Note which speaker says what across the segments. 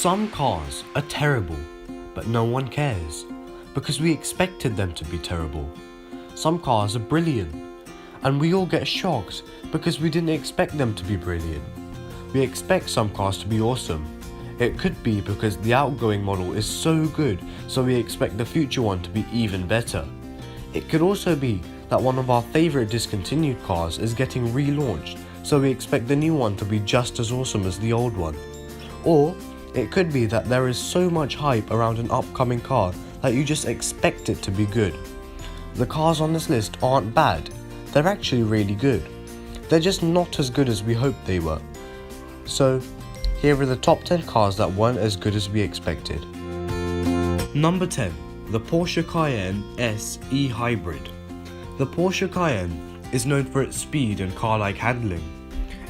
Speaker 1: Some cars are terrible, but no one cares, because we expected them to be terrible. Some cars are brilliant, and we all get shocked because we didn't expect them to be brilliant. We expect some cars to be awesome. It could be because the outgoing model is so good, so we expect the future one to be even better. It could also be that one of our favorite discontinued cars is getting relaunched, so we expect the new one to be just as awesome as the old one. Or it could be that there is so much hype around an upcoming car that you just expect it to be good. The cars on this list aren't bad, they're actually really good. They're just not as good as we hoped they were. So, here are the top 10 cars that weren't as good as we expected. Number 10. The Porsche Cayenne S e-Hybrid. The Porsche Cayenne is known for its speed and car-like handling.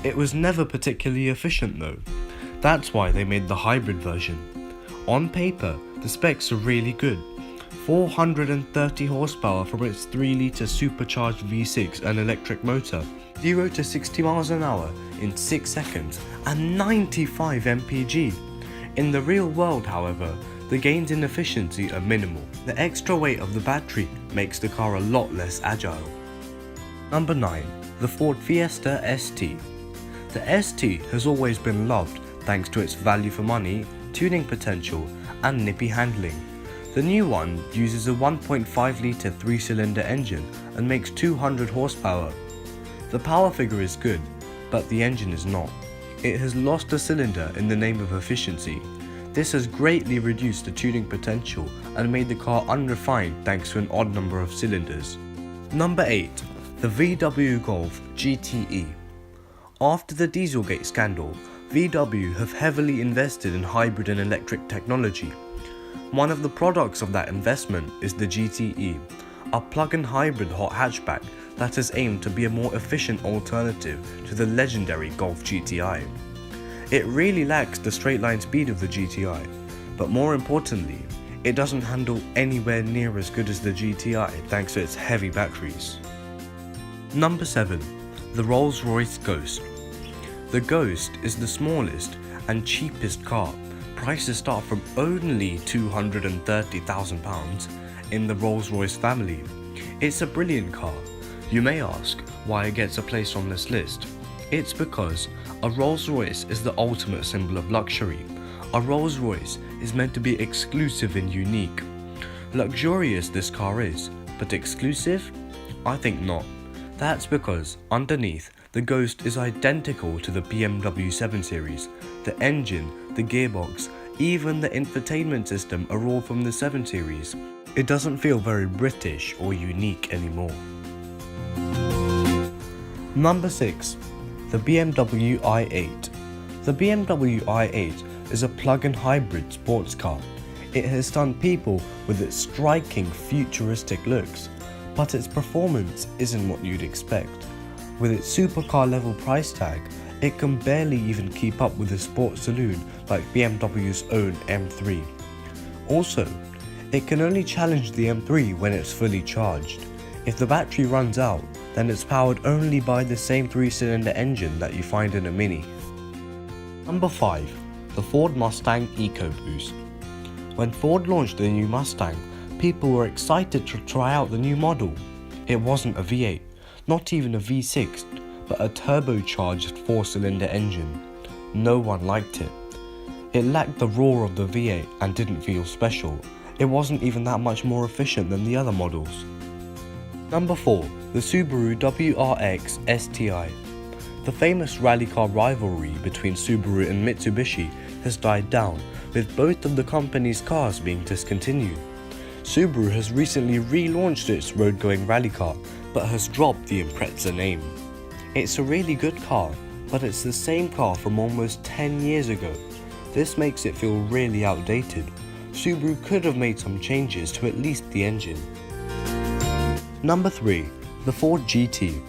Speaker 1: It was never particularly efficient though. That's why they made the hybrid version. On paper, the specs are really good. 430 horsepower from its 3-litre supercharged V6 and electric motor, 0 to 60 miles an hour in 6 seconds, and 95 mpg. In the real world, however, the gains in efficiency are minimal. The extra weight of the battery makes the car a lot less agile. Number 9. The Ford Fiesta ST. The ST has always been loved thanks to its value for money, tuning potential, and nippy handling. The new one uses a 1.5-litre 3-cylinder engine and makes 200 horsepower. The power figure is good, but the engine is not. It has lost a cylinder in the name of efficiency. This has greatly reduced the tuning potential and made the car unrefined thanks to an odd number of cylinders. Number 8. The VW Golf GTE. After the Dieselgate scandal, VW have heavily invested in hybrid and electric technology. One of the products of that investment is the GTE, a plug-in hybrid hot hatchback that is aimed to be a more efficient alternative to the legendary Golf GTI. It really lacks the straight-line speed of the GTI, but more importantly, it doesn't handle anywhere near as good as the GTI thanks to its heavy batteries. Number 7. The Rolls-Royce Ghost. The Ghost is the smallest and cheapest car. Prices start from only £230,000 in the Rolls-Royce family. It's a brilliant car. You may ask why it gets a place on this list. It's because a Rolls-Royce is the ultimate symbol of luxury. A Rolls-Royce is meant to be exclusive and unique. Luxurious this car is, but exclusive? I think not. That's because underneath, the Ghost is identical to the BMW 7 Series. The engine, the gearbox, even the infotainment system are all from the 7 Series. It doesn't feel very British or unique anymore. Number 6. The BMW i8. The BMW i8 is a plug-in hybrid sports car. It has stunned people with its striking futuristic looks, but its performance isn't what you'd expect. With its supercar level price tag, it can barely even keep up with a sports saloon like BMW's own M3. Also, it can only challenge the M3 when it's fully charged. If the battery runs out, then it's powered only by the same 3-cylinder engine that you find in a Mini. Number 5. The Ford Mustang EcoBoost. When Ford launched the new Mustang, people were excited to try out the new model. It wasn't a V8, not even a V6, but a turbocharged 4-cylinder engine. No one liked it. It lacked the roar of the V8 and didn't feel special. It wasn't even that much more efficient than the other models. Number 4. The Subaru WRX STI. The famous rally car rivalry between Subaru and Mitsubishi has died down, with both of the company's cars being discontinued. Subaru has recently relaunched its road-going rally car, but has dropped the Impreza name. It's a really good car, but it's the same car from almost 10 years ago. This makes it feel really outdated. Subaru could have made some changes to at least the engine. Number 3. The Ford GT.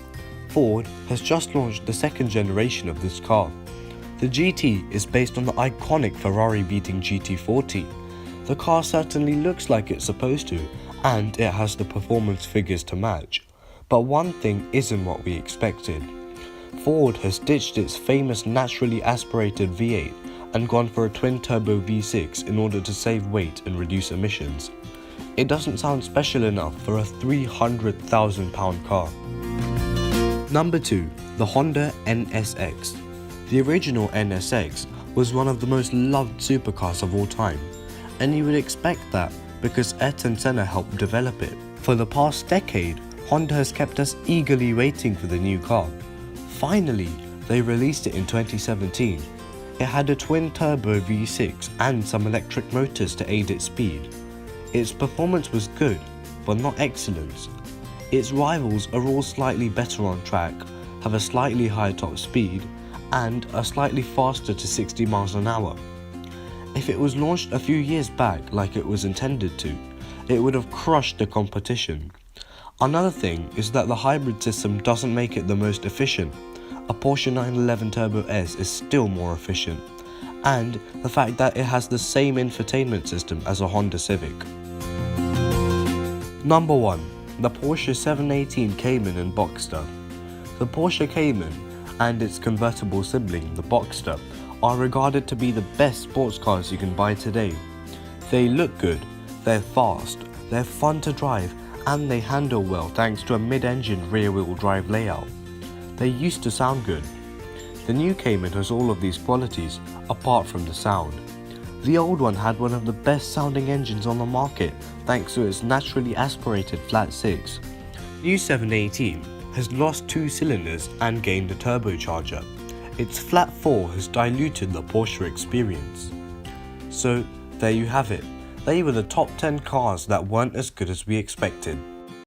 Speaker 1: Ford has just launched the second generation of this car. The GT is based on the iconic Ferrari-beating GT40. The car certainly looks like it's supposed to, and it has the performance figures to match. But one thing isn't what we expected. Ford has ditched its famous naturally aspirated V8 and gone for a twin-turbo V6 in order to save weight and reduce emissions. It doesn't sound special enough for a £300,000 car. Number 2. The Honda NSX. The original NSX was one of the most loved supercars of all time, and you would expect that because Ayrton Senna helped develop it. For the past decade, Honda has kept us eagerly waiting for the new car. Finally, they released it in 2017. It had a twin-turbo V6 and some electric motors to aid its speed. Its performance was good, but not excellent. Its rivals are all slightly better on track, have a slightly higher top speed, and are slightly faster to 60 miles an hour. If it was launched a few years back like it was intended to, it would have crushed the competition. Another thing is that the hybrid system doesn't make it the most efficient. A Porsche 911 Turbo S is still more efficient, and the fact that it has the same infotainment system as a Honda Civic. Number 1. The Porsche 718 Cayman and Boxster. The Porsche Cayman and its convertible sibling, the Boxster, are regarded to be the best sports cars you can buy today. They look good, they're fast, they're fun to drive, and they handle well thanks to a mid-engine rear-wheel drive layout. They used to sound good. The new Cayman has all of these qualities, apart from the sound. The old one had one of the best sounding engines on the market thanks to its naturally aspirated flat 6. New 718 has lost 2 cylinders and gained a turbocharger. Its flat 4 has diluted the Porsche experience. So there you have it. They were the top 10 cars that weren't as good as we expected.